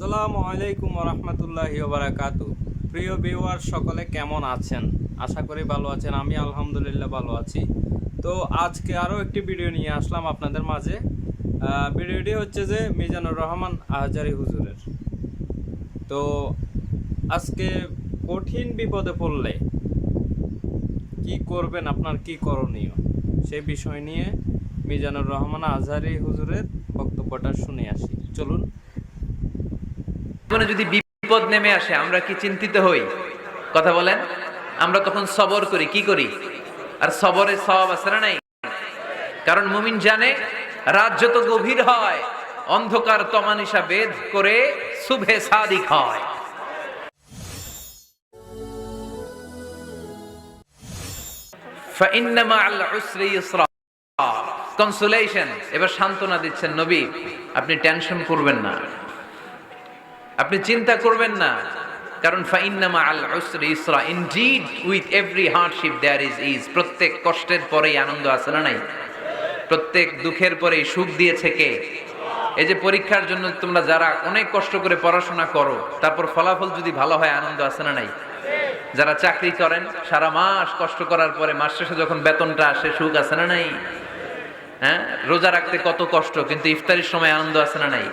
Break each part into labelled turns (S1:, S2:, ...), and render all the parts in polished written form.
S1: আসসালামু আলাইকুম রহমতুল্লাহি বারাকাতু। প্রিয় ভিউয়ার সকলে কেমন আছেন? আশা করি ভালো আছেন। আমি আলহামদুলিল্লাহ ভালো আছি। তো আজকে আরও একটি ভিডিও নিয়ে আসলাম আপনাদের মাঝে। ভিডিওটি হচ্ছে যে মিজানুর রহমান আহজারী হুজুরের। তো আজকে কঠিন বিপদে পড়লে কি করবেন, আপনার কি করণীয়, সেই বিষয় নিয়ে মিজানুর রহমান আহজারী হুজুরের বক্তব্যটা শুনে আসি। চলুন।
S2: জীবনে যদি বিপদ নেমে আসে আমরা কি চিন্তিত হই? কথা বলেন। আমরা তখন সবর করি, কি করি? আর সবরের সওয়াব আছে না নাই? কারণ মুমিন জানে রাত যত গভীর হয় অন্ধকার তমানিসা বেদ করে সুবহে সাদিক হয়। ফাইন্না মাআল উসরি ইউসরা। কনসোলেশন, এবার সান্ত্বনা দিচ্ছেন নবী, আপনি টেনশন করবেন না, আপনি চিন্তা করবেন না, কারণ ফাইন্না মাআল উসরি ইউসরা, indeed with every hardship there is ease. প্রত্যেক কষ্টের পরেই আনন্দ আছে না নাই? প্রত্যেক দুঃখের পরেই সুখ দিয়েছে কে? এই যে পরীক্ষার জন্য তোমরা যারা অনেক কষ্ট করে পড়াশোনা করো, তারপর ফলাফল যদি ভালো হয় আনন্দ আছে না নাই? যারা চাকরি করেন সারা মাস কষ্ট করার পরে মাস শেষে যখন বেতনটা আসে সুখ আছে না নাই? হ্যাঁ, রোজা রাখতে কত কষ্ট, কিন্তু ইফতারির সময় আনন্দ আছে না নাই?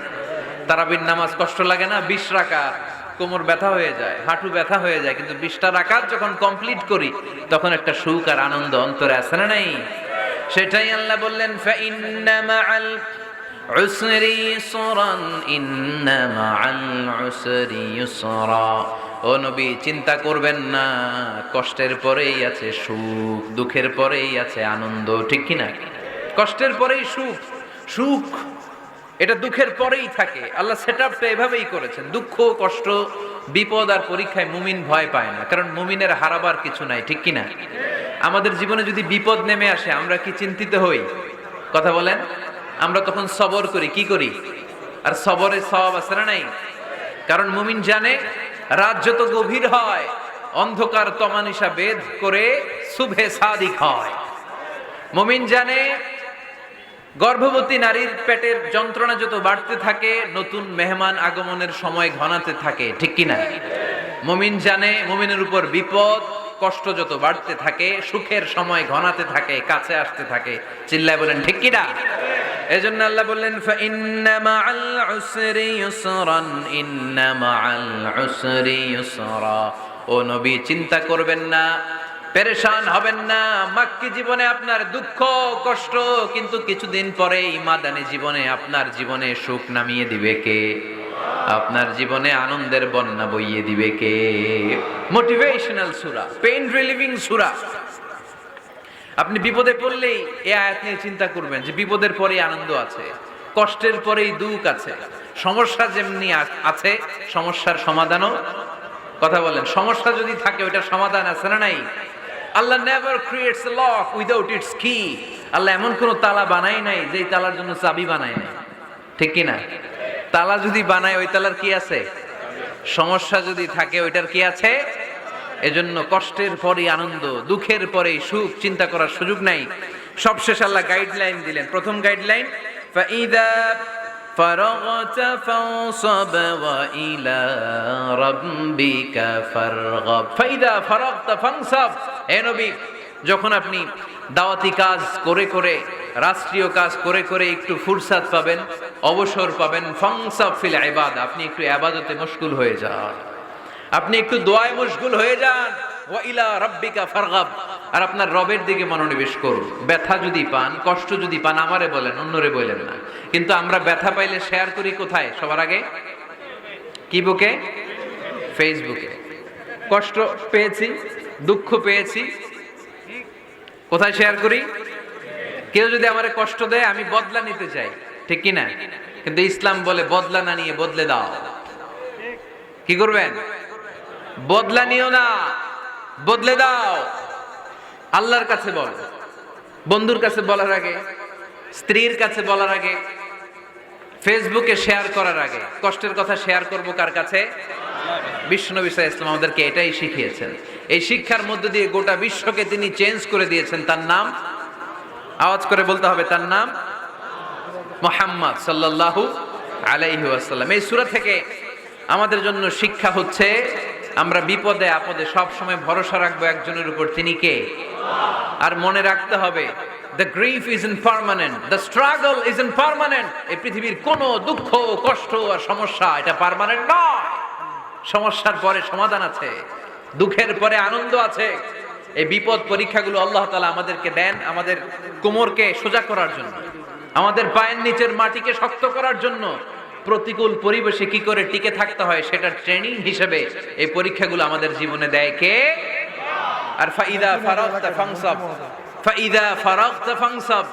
S2: তারাবির নামাজ কষ্ট লাগে না? 20 রাকাত কোমর ব্যথা হয়ে যায়, হাঁটু ব্যথা হয়ে যায়, কিন্তু 20টা রাকাত যখন কমপ্লিট করি তখন একটা সুখ আর আনন্দ অন্তরে আছে না নাই? সেটাই আল্লাহ বললেন, ফাইন্না মাআল উসরি ইউসরান, ইন্না মাআল উসরি ইউসরা। ও নবী, চিন্তা করবেন না, কষ্টের পরেই আছে সুখ, দুঃখের পরেই আছে আনন্দ, ঠিক কি না? কষ্টের পরেই সুখ, সুখ এটা দুঃখের পরেই থাকে। আল্লাহ সেটআপটা এভাবেই করেছেন। দুঃখ, কষ্ট, বিপদ আর পরীক্ষায় মুমিন ভয় পায় না, কারণ মুমিনের হারাবার কিছু নাই, ঠিক কি না? আমাদের জীবনে যদি বিপদ নেমে আসে আমরা কি চিন্তিত হই? কথা বলেন। আমরা তখন সবর করি, কি করি? আর সবরের সওয়াব আছে না নাই? কারণ মুমিন জানে রাত যত গভীর হয় অন্ধকার তমানিসা বেদ করে সুবহে সাদিক হয়। মুমিন জানে গর্ভবতী নারীর পেটের যন্ত্রণা যত বাড়তে থাকে নতুন মেহমান আগমনের সময় ঘনাতে থাকে, ঠিক কি না? মুমিন জানে মুমিনের উপর বিপদ কষ্ট যত বাড়তে থাকে সুখের সময় ঘনাতে থাকে, কাছে আসতে থাকে। চিল্লায় বলেন ঠিক কি না? এজন্য আল্লাহ বললেন, ফাইন্না মাআল উসরি ইউসরান, ইন্না মাআল উসরি ইউসরা। ও নবী, চিন্তা করবেন না, পেরেশান হবেন না। মাক্কি জীবনে আপনার দুঃখ কষ্ট, কিন্তু কিছুদিন পরেই মাদানী জীবনে আপনার জীবনে সুখ নামিয়ে দিবে কে? আপনার জীবনে আনন্দের বন্যা বইয়ে দিবে কে? মোটিভেশনাল সূরা, পেইন রিলিভিং সূরা। আপনি বিপদে পড়লেই এই আয়াত নিয়ে চিন্তা করবেন যে বিপদের পরেই আনন্দ আছে, কষ্টের পরেই দুঃখ আছে। সমস্যা যেমনি আছে সমস্যার সমাধানও। কথা বলেন। সমস্যা যদি থাকে ওইটার সমাধান আছে না নাই? Allah never creates a lock without its key. Allah এমন কোন তালা বানায় নাই যেই তালার জন্য চাবি বানায় নাই, ঠিক কি না? তালা যদি বানায় ওই তালার কি আছে? সমস্যা যদি থাকে ওইটার কি আছে? এজন্য কষ্টের পরেই আনন্দ, দুঃখের পরেই সুখ, চিন্তা করার সুযোগ নাই। সবশেষ আল্লাহ গাইডলাইন দিলেন। প্রথম গাইডলাইন, ফাইদা ফারাগতা ফানসাব ওয়া ইলা রাব্বিকা ফারগাব। ফাইদা ফারাগতা ফানসাব। হে নবী, যখন আপনি দাওয়াতি কাজ করে করে, রাষ্ট্রীয় কাজ করে করে একটু ফুরসাত পাবেন, অবসর পাবেন, ফানসাব ফিল ইবাদা, আপনি একটু ইবাদতে মশগুল হয়ে যান, আপনি একটু দোয়ায় মশগুল হয়ে যান। ওয়া ইলা রাব্বিকা ফারগাব, আর আপনার রবের দিকে মনোনিবেশ করুন। ব্যথা যদি পান, কষ্ট যদি পান, আমারে বলেন, অন্যরে বলেন না। কিন্তু আমরা ব্যথা পাইলে শেয়ার করি কোথায়? সবার আগে কি বুকে? ফেসবুকে। কষ্ট পেয়েছি, দুঃখ পেয়েছি, কোথায় শেয়ার করি? কেউ যদি আমারে কষ্ট দেয় আমি বদলা নিতে চাই, ঠিক কি না? কিন্তু ইসলাম বলে বদলা না নিয়ে বদলে দাও। কি করবেন? বদলা নিও না, বদলে দাও। আল্লাহর কাছে বল, বন্ধুর কাছে বলার আগে, স্ত্রীর কাছে বলার আগে, ফেসবুকে শেয়ার করার আগে কষ্টের কথা শেয়ার করব কার কাছে? বিশ্বনবী সাল্লাল্লাহু আলাইহি ওয়াসাল্লাম আমাদেরকে এটাই শিখিয়েছেন। এই শিক্ষার মধ্য দিয়ে গোটা বিশ্বকে তিনি চেঞ্জ করে দিয়েছেন। তার নাম আওয়াজ করে বলতে হবে, তার নাম মুহাম্মদ সাল্লাল্লাহু আলাইহি ওয়াসাল্লাম। এই সূরা থেকে আমাদের জন্য শিক্ষা হচ্ছে আমরা বিপদে আপদে সব সময় ভরসা রাখবো একজনের উপর, তিনি কে? আর মনে রাখতে হবে, the grief is impermanent, the struggle is impermanent. এই পৃথিবীর কোনো দুঃখ কষ্ট আর সমস্যা এটা পার্মানেন্ট নয়। সমস্যার পরে সমাধান আছে, দুঃখের পরে আনন্দ আছে। এই বিপদ পরীক্ষাগুলো আল্লাহ তাআলা আমাদেরকে দেন আমাদের কোমরকে সোজা করার জন্য, আমাদের পায়ের নিচের মাটিকে শক্ত করার জন্য। প্রতিকূল পরিবেশে কি করে টিকে থাকতে হয় সেটার ট্রেনিং হিসেবে এই পরীক্ষাগুলো আমাদের জীবনে দেয় কে? আর ফাইদা ফারাগতা ফানসাব, ফাইদা ফারাগতা ফানসাব।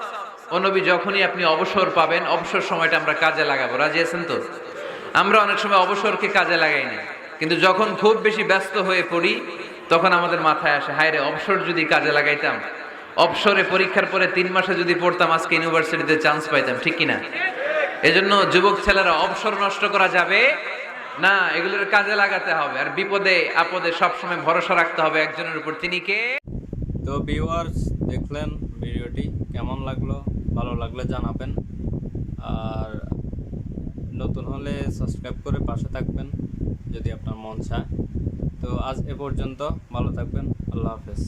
S2: ও নবী, যখনই আপনি অবসর পাবেন, অবসর সময়টা আমরা কাজে লাগাবো। রাজি আছেন তো? আমরা অনেক সময় অবসরকে কাজে লাগাই না, কিন্তু যখন খুব বেশি ব্যস্ত হয়ে পড়ি তখন আমাদের মাথায় আসে, হায় রে, অবসর যদি কাজে লাগাইতাম, অবসরে পরীক্ষার পরে 3 মাসে যদি পড়তাম, আজকে ইউনিভার্সিটিতে চান্স পাইতাম, ঠিক কিনা? এজন্য যুবক ছেলেরা অবসর নষ্ট করা যাবে না, এগুলোর কাজে লাগাতে হবে। আর বিপদে আপদে সবসময় ভরসা রাখতে হবে একজনের উপর, তিনি কে?
S1: তো ভিউয়ার্স, দেখলেন ভিডিওটি, কেমন লাগলো? ভালো লাগলে জানাবেন, আর নতুন হলে সাবস্ক্রাইব করে পাশে থাকবেন যদি আপনার মন চায়। তো আজ এ পর্যন্ত, ভালো থাকবেন, আল্লাহ হাফেজ।